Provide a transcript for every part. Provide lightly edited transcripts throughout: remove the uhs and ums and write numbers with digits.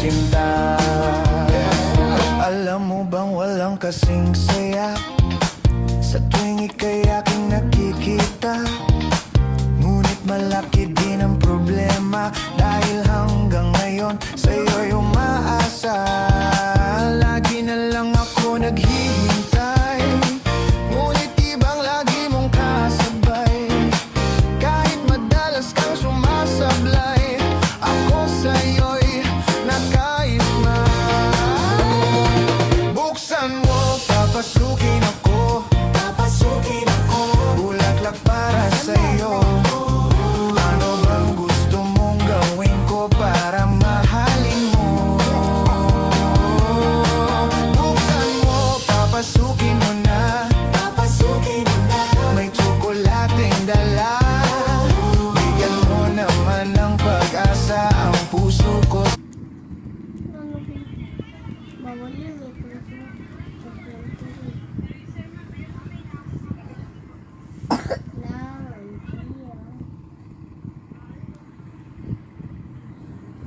sinta. Alam mo bang walang kasing saya sa tuwing ika'y aking nakikita? Ngunit malaki din ang problema, dahil hanggang ngayon sa'yo'y umaasa. Lagi na lang ako naghihintay, ngunit ibang lagi mong kasabay. Kahit madalas kang sumasablay, ako sa'yo'y nakaisma. Buksan mo, papasukin ako, papasukin ako. Bulaklak para sa'yo. Ano bang gusto mong gawin ko para mahalin mo? Buksan mo, papasukin mo na, papasukin mo na. May tsokolating dala, bigyan mo naman ng pag-asa ang puso ko. Bawal yun eh.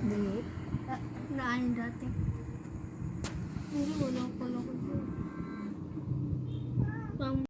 Delete? Naan dati.